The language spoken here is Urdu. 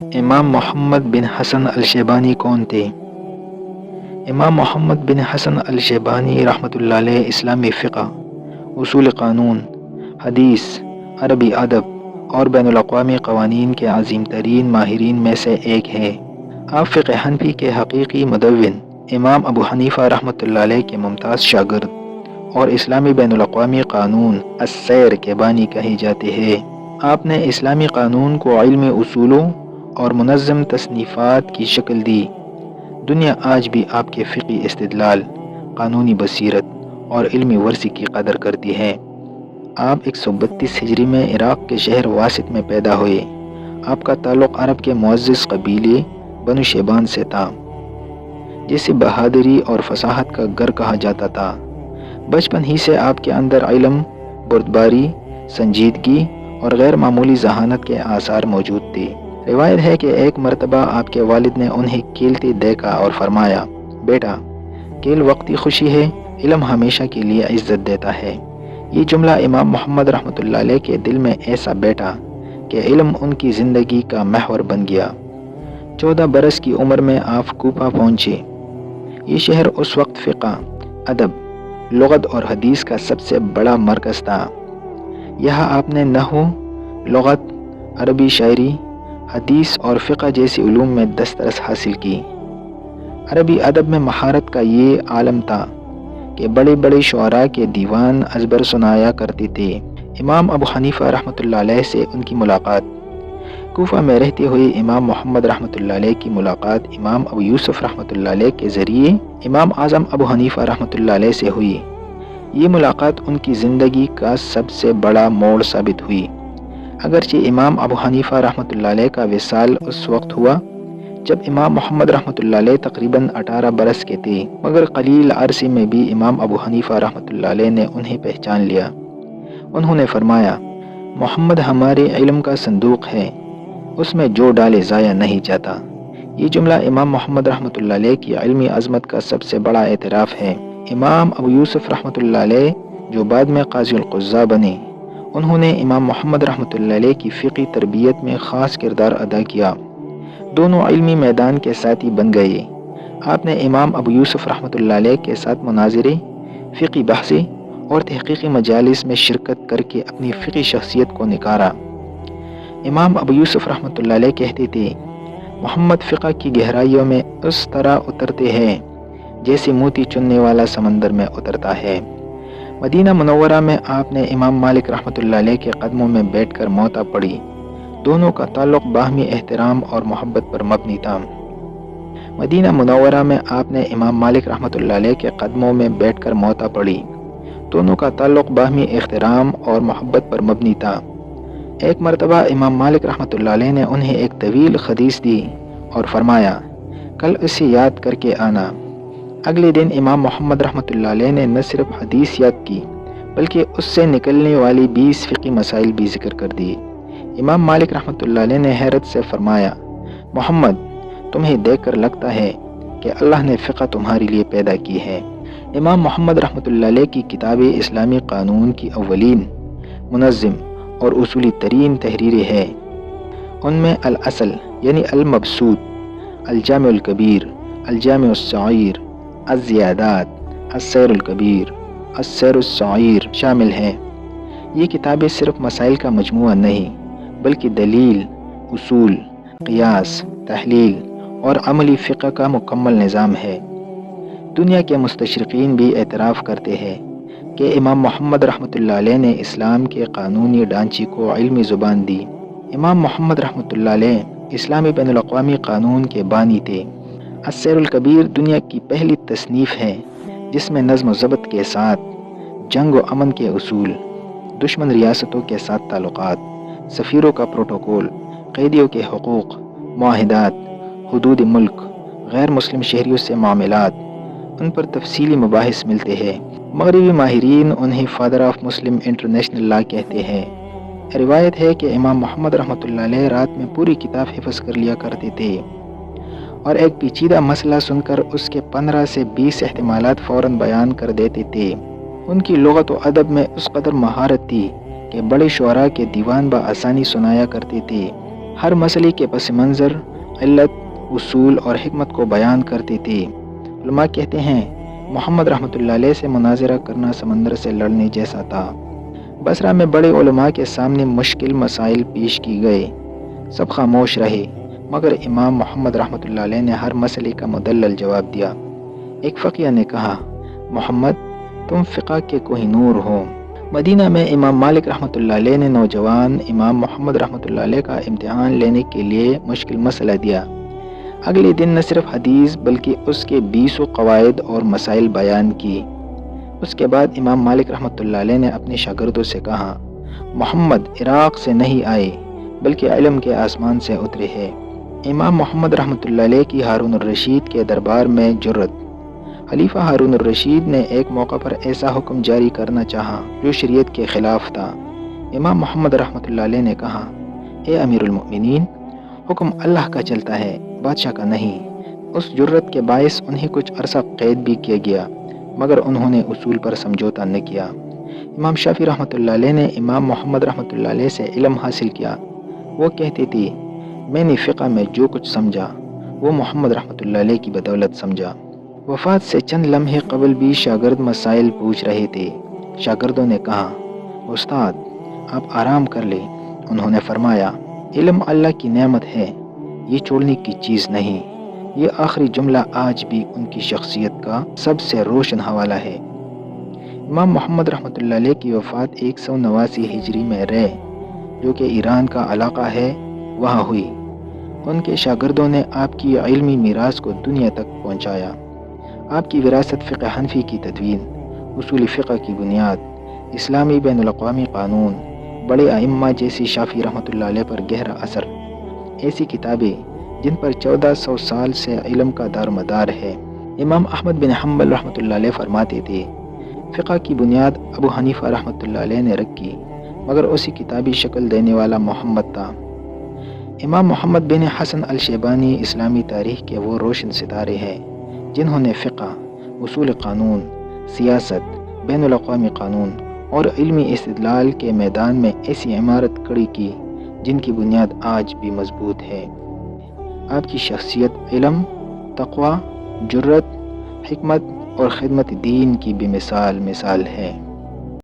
امام محمد بن حسن الشیبانی کون تھے؟ امام محمد بن حسن الشیبانی رحمۃ اللہ علیہ اسلامی فقہ، اصول قانون، حدیث، عربی ادب اور بین الاقوامی قوانین کے عظیم ترین ماہرین میں سے ایک ہے۔ آپ فقہ حنفی کے حقیقی مدون، امام ابو حنیفہ رحمۃ اللہ علیہ کے ممتاز شاگرد اور اسلامی بین الاقوامی قانون السیر کے بانی کہے جاتے ہیں۔ آپ نے اسلامی قانون کو علم اصولوں اور منظم تصنیفات کی شکل دی۔ دنیا آج بھی آپ کے فقہی استدلال، قانونی بصیرت اور علمی ورثی کی قدر کرتی ہے۔ آپ 132 ہجری میں عراق کے شہر واسط میں پیدا ہوئے۔ آپ کا تعلق عرب کے معزز قبیلے بنو شیبان سے تھا، جسے بہادری اور فصاحت کا گھر کہا جاتا تھا۔ بچپن ہی سے آپ کے اندر علم، بردباری، سنجیدگی اور غیر معمولی ذہانت کے آثار موجود تھے۔ روایت ہے کہ ایک مرتبہ آپ کے والد نے انہیں کھیلتے دیکھا اور فرمایا، بیٹا، کھیل وقتی خوشی ہے، علم ہمیشہ کے لیے عزت دیتا ہے۔ یہ جملہ امام محمد رحمۃ اللہ علیہ کے دل میں ایسا بیٹھا کہ علم ان کی زندگی کا محور بن گیا۔ 14 برس کی عمر میں آپ کوفہ پہنچے۔ یہ شہر اس وقت فقہ، ادب، لغت اور حدیث کا سب سے بڑا مرکز تھا۔ یہاں آپ نے نحو، لغت، عربی شاعری، حدیث اور فقہ جیسی علوم میں دسترس حاصل کی۔ عربی ادب میں مہارت کا یہ عالم تھا کہ بڑے بڑے شعراء کے دیوان ازبر سنایا کرتے تھے۔ امام ابو حنیفہ رحمۃ اللہ علیہ سے ان کی ملاقات۔ کوفہ میں رہتے ہوئے امام محمد رحمۃ اللہ علیہ کی ملاقات امام ابو یوسف رحمۃ اللہ علیہ کے ذریعے امام اعظم ابو حنیفہ رحمۃ اللہ علیہ سے ہوئی۔ یہ ملاقات ان کی زندگی کا سب سے بڑا موڑ ثابت ہوئی۔ اگرچہ امام ابو حنیفہ رحمۃ اللہ علیہ کا وصال اس وقت ہوا جب امام محمد رحمۃ اللہ علیہ تقریباً 18 برس کے تھے، مگر قلیل عرصے میں بھی امام ابو حنیفہ رحمۃ اللہ علیہ نے انہیں پہچان لیا۔ انہوں نے فرمایا، محمد ہمارے علم کا صندوق ہے، اس میں جو ڈالے ضائع نہیں جاتا۔ یہ جملہ امام محمد رحمۃ اللہ علیہ کی علمی عظمت کا سب سے بڑا اعتراف ہے۔ امام ابو یوسف رحمۃ اللہ علیہ جو بعد میں قاضی القضاء بنے، انہوں نے امام محمد رحمۃ اللہ علیہ کی فقہی تربیت میں خاص کردار ادا کیا۔ دونوں علمی میدان کے ساتھی بن گئے۔ آپ نے امام ابو یوسف رحمۃ اللہ علیہ کے ساتھ مناظرے، فقہی بحثیں اور تحقیقی مجالس میں شرکت کر کے اپنی فقہی شخصیت کو نکھارا۔ امام ابو یوسف رحمۃ اللہ علیہ کہتے تھے، محمد فقہ کی گہرائیوں میں اس طرح اترتے ہیں جیسے موتی چننے والا سمندر میں اترتا ہے۔ مدینہ منورہ میں آپ نے امام مالک رحمۃ اللہ علیہ کے قدموں میں بیٹھ کر موطا پڑھی۔ دونوں کا تعلق باہمی احترام اور محبت پر مبنی تھا۔ مدینہ منورہ میں آپ نے امام مالک رحمۃ اللہ علیہ کے قدموں میں بیٹھ کر موطا پڑھی۔ دونوں کا تعلق باہمی احترام اور محبت پر مبنی تھا۔ ایک مرتبہ امام مالک رحمۃ اللہ علیہ نے انہیں ایک طویل حدیث دی اور فرمایا، کل اسے یاد کر کے آنا۔ اگلے دن امام محمد رحمۃ اللہ علیہ نے نہ صرف حدیث یاد کی بلکہ اس سے نکلنے والی 20 فقہی مسائل بھی ذکر کر دیے۔ امام مالک رحمۃ اللہ علیہ نے حیرت سے فرمایا، محمد، تمہیں دیکھ کر لگتا ہے کہ اللہ نے فقہ تمہارے لیے پیدا کی ہے۔ امام محمد رحمۃ اللہ علیہ کی کتاب اسلامی قانون کی اولین، منظم اور اصولی ترین تحریریں ہیں۔ ان میں الاصل یعنی المبسوط، الجامع الکبیر، الجامع الصغیر، الزیادات، السیر الکبیر، السیر الصغیر شامل ہیں۔ یہ کتابیں صرف مسائل کا مجموعہ نہیں بلکہ دلیل، اصول، قیاس، تحلیل اور عملی فقہ کا مکمل نظام ہے۔ دنیا کے مستشرقین بھی اعتراف کرتے ہیں کہ امام محمد رحمۃ اللہ علیہ نے اسلام کے قانونی ڈھانچے کو علمی زبان دی۔ امام محمد رحمۃ اللہ علیہ اسلامی بین الاقوامی قانون کے بانی تھے۔ السیر الکبیر دنیا کی پہلی تصنیف ہے جس میں نظم و ضبط کے ساتھ جنگ و امن کے اصول، دشمن ریاستوں کے ساتھ تعلقات، سفیروں کا پروٹوکول، قیدیوں کے حقوق، معاہدات، حدود ملک، غیر مسلم شہریوں سے معاملات، ان پر تفصیلی مباحث ملتے ہیں۔ مغربی ماہرین انہیں father of Muslim international law کہتے ہیں۔ روایت ہے کہ امام محمد رحمۃ اللہ علیہ رات میں پوری کتاب حفظ کر لیا کرتے تھے اور ایک پیچیدہ مسئلہ سن کر اس کے 15 سے 20 احتمالات فوراً بیان کر دیتے تھے۔ ان کی لغت و ادب میں اس قدر مہارت تھی کہ بڑے شعراء کے دیوان بآسانی سنایا کرتے تھے۔ ہر مسئلے کے پس منظر، علت، اصول اور حکمت کو بیان کرتے تھے۔ علماء کہتے ہیں محمد رحمۃ اللہ علیہ سے مناظرہ کرنا سمندر سے لڑنے جیسا تھا۔ بصرہ میں بڑے علماء کے سامنے مشکل مسائل پیش کی گئے، سب خاموش رہے، مگر امام محمد رحمۃ اللہ علیہ نے ہر مسئلے کا مدلل جواب دیا۔ ایک فقیہ نے کہا، محمد تم فقہ کے کوہ نور ہو۔ مدینہ میں امام مالک رحمۃ اللہ علیہ نے نوجوان امام محمد رحمۃ اللہ علیہ کا امتحان لینے کے لیے مشکل مسئلہ دیا۔ اگلے دن نہ صرف حدیث بلکہ اس کے 20 قواعد اور مسائل بیان کی۔ اس کے بعد امام مالک رحمۃ اللہ علیہ نے اپنے شاگردوں سے کہا، محمد عراق سے نہیں آئے بلکہ علم کے آسمان سے اترے ہیں۔ امام محمد رحمۃ اللہ علیہ کی ہارون الرشید کے دربار میں جرت۔ خلیفہ ہارون الرشید نے ایک موقع پر ایسا حکم جاری کرنا چاہا جو شریعت کے خلاف تھا۔ امام محمد رحمۃ اللہ علیہ نے کہا، اے امیر المؤمنین، حکم اللہ کا چلتا ہے، بادشاہ کا نہیں۔ اس جرت کے باعث انہیں کچھ عرصہ قید بھی کیا گیا، مگر انہوں نے اصول پر سمجھوتا نہ کیا۔ امام شافعی رحمۃ اللہ علیہ نے امام محمد رحمۃ اللہ علیہ سے علم حاصل کیا۔ وہ کہتے تھے، میں نے فقہ میں جو کچھ سمجھا وہ محمد رحمۃ اللہ علیہ کی بدولت سمجھا۔ وفات سے چند لمحے قبل بھی شاگرد مسائل پوچھ رہے تھے۔ شاگردوں نے کہا، استاد آپ آرام کر لیں۔ انہوں نے فرمایا، علم اللہ کی نعمت ہے، یہ چھوڑنے کی چیز نہیں۔ یہ آخری جملہ آج بھی ان کی شخصیت کا سب سے روشن حوالہ ہے۔ امام محمد رحمۃ اللہ علیہ کی وفات 189 ہجری میں رے، جو کہ ایران کا علاقہ ہے، وہاں ہوئی۔ ان کے شاگردوں نے آپ کی علمی میراث کو دنیا تک پہنچایا۔ آپ کی وراثت فقہ حنفی کی تدوین، اصول فقہ کی بنیاد، اسلامی بین الاقوامی قانون، بڑے ائمہ جیسی شافعی رحمۃ اللہ علیہ پر گہرا اثر، ایسی کتابیں جن پر 1400 سال سے علم کا دار مدار ہے۔ امام احمد بن حنبل رحمۃ اللہ علیہ فرماتے تھے، فقہ کی بنیاد ابو حنیفہ رحمۃ اللہ علیہ نے رکھی، مگر اسی کتابی شکل دینے والا محمد تھا۔ امام محمد بن حسن الشیبانی اسلامی تاریخ کے وہ روشن ستارے ہیں جنہوں نے فقہ، اصول قانون، سیاست، بین الاقوامی قانون اور علمی استدلال کے میدان میں ایسی عمارت کھڑی کی جن کی بنیاد آج بھی مضبوط ہے۔ آپ کی شخصیت علم، تقوی، جرت، حکمت اور خدمت دین کی بھی مثال ہے۔